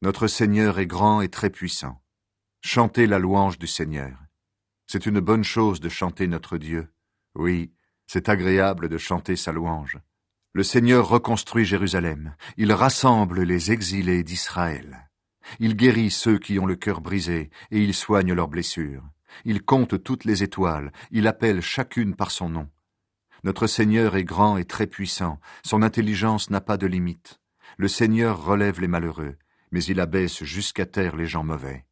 Notre Seigneur est grand et très puissant. Chantez la louange du Seigneur. C'est une bonne chose de chanter notre Dieu. Oui, c'est agréable de chanter sa louange. Le Seigneur reconstruit Jérusalem. Il rassemble les exilés d'Israël. Il guérit ceux qui ont le cœur brisé et il soigne leurs blessures. Il compte toutes les étoiles. Il appelle chacune par son nom. Notre Seigneur est grand et très puissant. Son intelligence n'a pas de limite. Le Seigneur relève les malheureux, mais il abaisse jusqu'à terre les gens mauvais.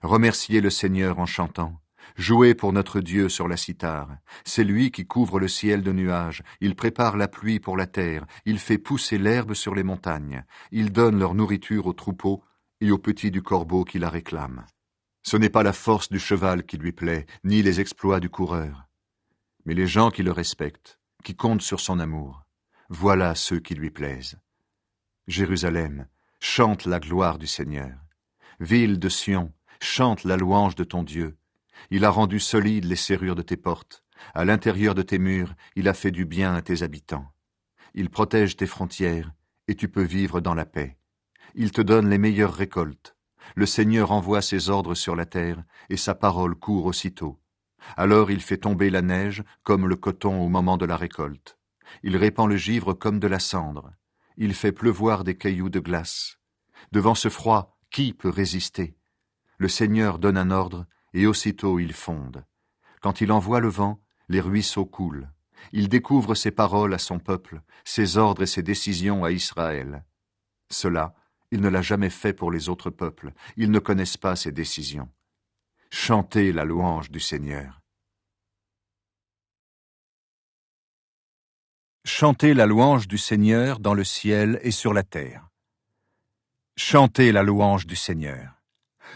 Remerciez le Seigneur en chantant. Jouez pour notre Dieu sur la cithare. C'est lui qui couvre le ciel de nuages. Il prépare la pluie pour la terre. Il fait pousser l'herbe sur les montagnes. Il donne leur nourriture aux troupeaux et aux petits du corbeau qui la réclament. Ce n'est pas la force du cheval qui lui plaît, ni les exploits du coureur, mais les gens qui le respectent, qui comptent sur son amour. Voilà ceux qui lui plaisent. Jérusalem, chante la gloire du Seigneur. Ville de Sion, chante la louange de ton Dieu. Il a rendu solides les serrures de tes portes. À l'intérieur de tes murs, il a fait du bien à tes habitants. Il protège tes frontières, et tu peux vivre dans la paix. Il te donne les meilleures récoltes. Le Seigneur envoie ses ordres sur la terre, et sa parole court aussitôt. Alors il fait tomber la neige comme le coton au moment de la récolte. Il répand le givre comme de la cendre. Il fait pleuvoir des cailloux de glace. Devant ce froid, qui peut résister? Le Seigneur donne un ordre, et aussitôt ils fondent. Quand il envoie le vent, les ruisseaux coulent. Il découvre ses paroles à son peuple, ses ordres et ses décisions à Israël. Cela, il ne l'a jamais fait pour les autres peuples. Ils ne connaissent pas ses décisions. Chantez la louange du Seigneur. Chantez la louange du Seigneur dans le ciel et sur la terre. Chantez la louange du Seigneur.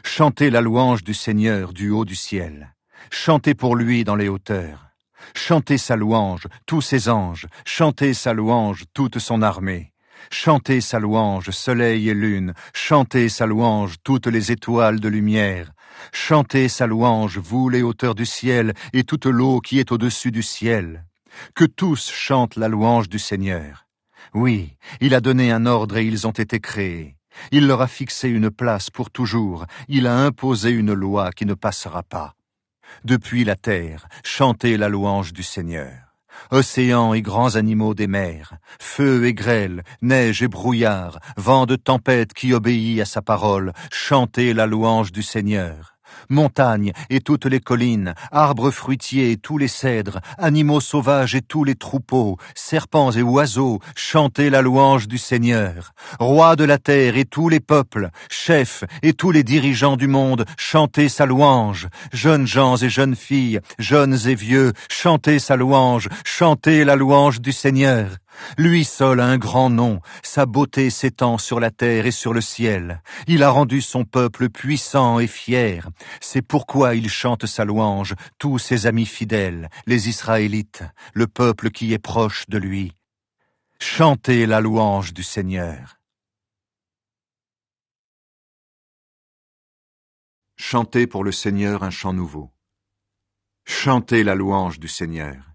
Chantez la louange du Seigneur du haut du ciel. Chantez pour lui dans les hauteurs. Chantez sa louange, tous ses anges. Chantez sa louange, toute son armée. Chantez sa louange, soleil et lune. Chantez sa louange, toutes les étoiles de lumière. Chantez sa louange, vous les hauteurs du ciel, et toute l'eau qui est au-dessus du ciel. Que tous chantent la louange du Seigneur. Oui, il a donné un ordre et ils ont été créés. Il leur a fixé une place pour toujours. Il a imposé une loi qui ne passera pas. Depuis la terre, chantez la louange du Seigneur. Océans et grands animaux des mers, feu et grêle, neige et brouillard, vent de tempête qui obéit à sa parole, chantez la louange du Seigneur. Montagnes et toutes les collines, arbres fruitiers et tous les cèdres, animaux sauvages et tous les troupeaux, serpents et oiseaux, chantez la louange du Seigneur. Rois de la terre et tous les peuples, chefs et tous les dirigeants du monde, chantez sa louange. Jeunes gens et jeunes filles, jeunes et vieux, chantez sa louange, chantez la louange du Seigneur. Lui seul a un grand nom, sa beauté s'étend sur la terre et sur le ciel. Il a rendu son peuple puissant et fier. C'est pourquoi il chante sa louange, tous ses amis fidèles, les Israélites, le peuple qui est proche de lui. Chantez la louange du Seigneur. Chantez pour le Seigneur un chant nouveau. Chantez la louange du Seigneur.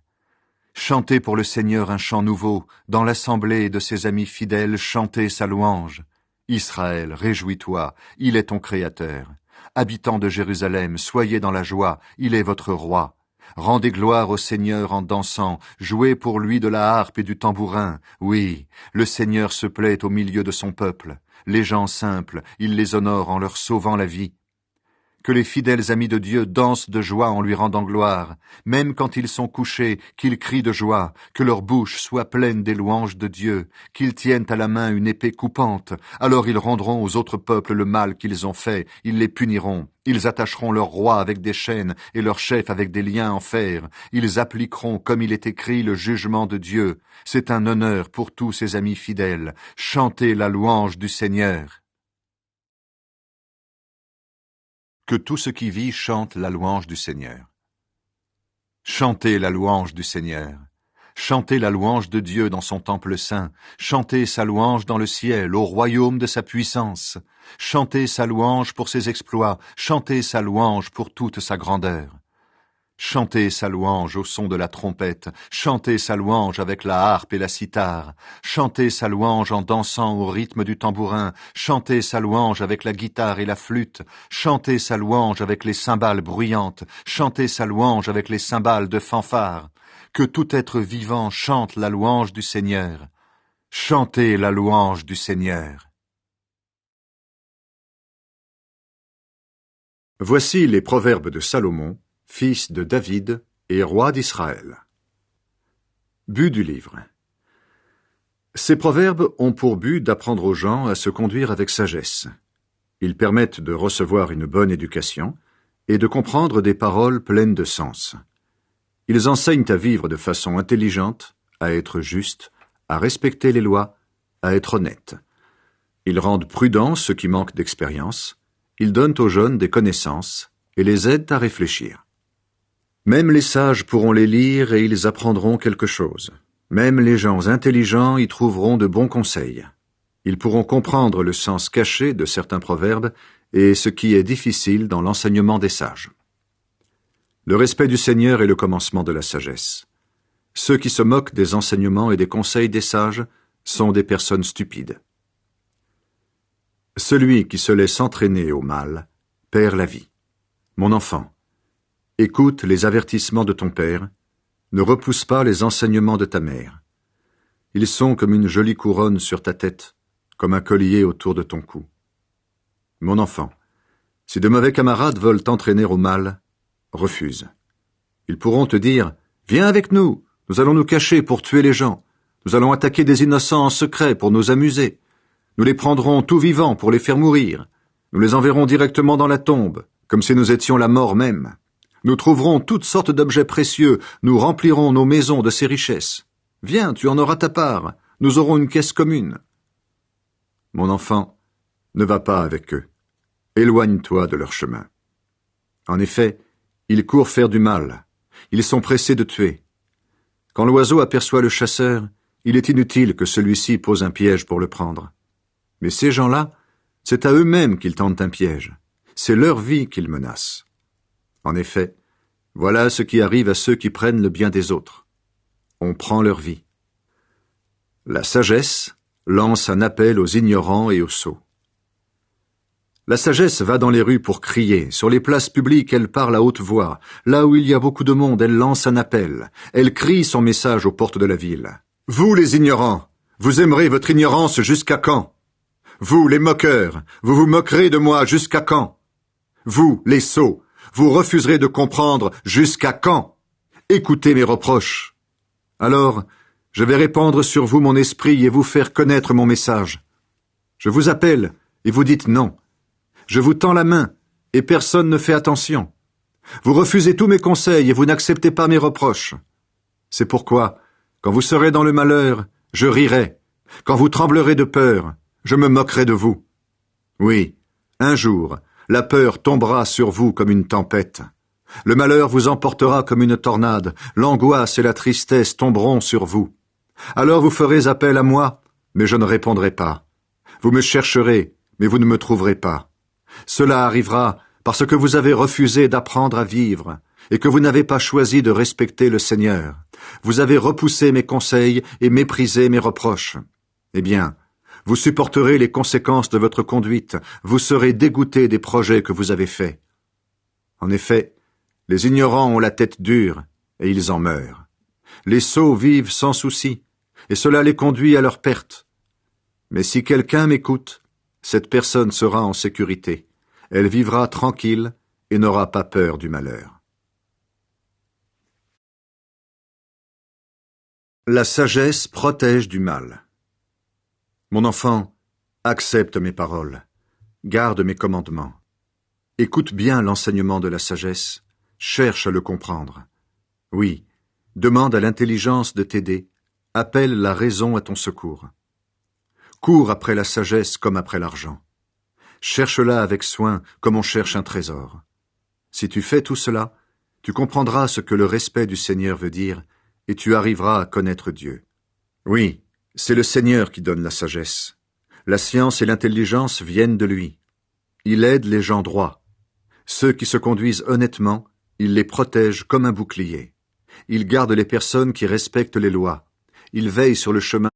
Chantez pour le Seigneur un chant nouveau, dans l'assemblée de ses amis fidèles, chantez sa louange. Israël, réjouis-toi, il est ton Créateur. Habitants de Jérusalem, soyez dans la joie, il est votre roi. Rendez gloire au Seigneur en dansant, jouez pour lui de la harpe et du tambourin. Oui, le Seigneur se plaît au milieu de son peuple. Les gens simples, il les honore en leur sauvant la vie. Que les fidèles amis de Dieu dansent de joie en lui rendant gloire, même quand ils sont couchés, qu'ils crient de joie, que leur bouche soit pleine des louanges de Dieu, qu'ils tiennent à la main une épée coupante, alors ils rendront aux autres peuples le mal qu'ils ont fait, ils les puniront, ils attacheront leur roi avec des chaînes et leur chef avec des liens en fer, ils appliqueront comme il est écrit le jugement de Dieu. C'est un honneur pour tous ses amis fidèles, chantez la louange du Seigneur. Que tout ce qui vit chante la louange du Seigneur. Chantez la louange du Seigneur. Chantez la louange de Dieu dans son temple saint. Chantez sa louange dans le ciel, au royaume de sa puissance. Chantez sa louange pour ses exploits. Chantez sa louange pour toute sa grandeur. Chantez sa louange au son de la trompette, chantez sa louange avec la harpe et la cithare, chantez sa louange en dansant au rythme du tambourin, chantez sa louange avec la guitare et la flûte, chantez sa louange avec les cymbales bruyantes, chantez sa louange avec les cymbales de fanfare. Que tout être vivant chante la louange du Seigneur. Chantez la louange du Seigneur. Voici les proverbes de Salomon, fils de David et roi d'Israël. But du livre. Ces proverbes ont pour but d'apprendre aux gens à se conduire avec sagesse. Ils permettent de recevoir une bonne éducation et de comprendre des paroles pleines de sens. Ils enseignent à vivre de façon intelligente, à être juste, à respecter les lois, à être honnête. Ils rendent prudents ceux qui manquent d'expérience. Ils donnent aux jeunes des connaissances et les aident à réfléchir. Même les sages pourront les lire et ils apprendront quelque chose. Même les gens intelligents y trouveront de bons conseils. Ils pourront comprendre le sens caché de certains proverbes et ce qui est difficile dans l'enseignement des sages. Le respect du Seigneur est le commencement de la sagesse. Ceux qui se moquent des enseignements et des conseils des sages sont des personnes stupides. Celui qui se laisse entraîner au mal perd la vie. Mon enfant, écoute les avertissements de ton père, ne repousse pas les enseignements de ta mère. Ils sont comme une jolie couronne sur ta tête, comme un collier autour de ton cou. Mon enfant, si de mauvais camarades veulent t'entraîner au mal, refuse. Ils pourront te dire « Viens avec nous, nous allons nous cacher pour tuer les gens, nous allons attaquer des innocents en secret pour nous amuser, nous les prendrons tout vivants pour les faire mourir, nous les enverrons directement dans la tombe, comme si nous étions la mort même. Nous trouverons toutes sortes d'objets précieux, nous remplirons nos maisons de ces richesses. Viens, tu en auras ta part, nous aurons une caisse commune. » Mon enfant, ne va pas avec eux. Éloigne-toi de leur chemin. En effet, ils courent faire du mal. Ils sont pressés de tuer. Quand l'oiseau aperçoit le chasseur, il est inutile que celui-ci pose un piège pour le prendre. Mais ces gens-là, c'est à eux-mêmes qu'ils tentent un piège. C'est leur vie qu'ils menacent. En effet, voilà ce qui arrive à ceux qui prennent le bien des autres. On prend leur vie. La sagesse lance un appel aux ignorants et aux sots. La sagesse va dans les rues pour crier, sur les places publiques elle parle à haute voix, là où il y a beaucoup de monde elle lance un appel, elle crie son message aux portes de la ville. Vous les ignorants, vous aimerez votre ignorance jusqu'à quand? Vous les moqueurs, vous vous moquerez de moi jusqu'à quand? Vous les sots, vous refuserez de comprendre jusqu'à quand? Écoutez mes reproches. Alors, je vais répandre sur vous mon esprit et vous faire connaître mon message. Je vous appelle et vous dites non. Je vous tends la main, et personne ne fait attention. Vous refusez tous mes conseils et vous n'acceptez pas mes reproches. C'est pourquoi, quand vous serez dans le malheur, je rirai. Quand vous tremblerez de peur, je me moquerai de vous. Oui, un jour, la peur tombera sur vous comme une tempête. Le malheur vous emportera comme une tornade, l'angoisse et la tristesse tomberont sur vous. Alors vous ferez appel à moi, mais je ne répondrai pas. Vous me chercherez, mais vous ne me trouverez pas. Cela arrivera parce que vous avez refusé d'apprendre à vivre et que vous n'avez pas choisi de respecter le Seigneur. Vous avez repoussé mes conseils et méprisé mes reproches. Eh bien, vous supporterez les conséquences de votre conduite, vous serez dégoûtés des projets que vous avez faits. En effet, les ignorants ont la tête dure et ils en meurent. Les sots vivent sans souci et cela les conduit à leur perte. Mais si quelqu'un m'écoute, cette personne sera en sécurité. Elle vivra tranquille et n'aura pas peur du malheur. La sagesse protège du mal. Mon enfant, accepte mes paroles, garde mes commandements. Écoute bien l'enseignement de la sagesse, cherche à le comprendre. Oui, demande à l'intelligence de t'aider, appelle la raison à ton secours. Cours après la sagesse comme après l'argent. Cherche-la avec soin comme on cherche un trésor. Si tu fais tout cela, tu comprendras ce que le respect du Seigneur veut dire et tu arriveras à connaître Dieu. Oui, c'est le Seigneur qui donne la sagesse. La science et l'intelligence viennent de lui. Il aide les gens droits. Ceux qui se conduisent honnêtement Il les protège comme un bouclier. Il garde les personnes qui respectent les lois. Il veille sur le chemin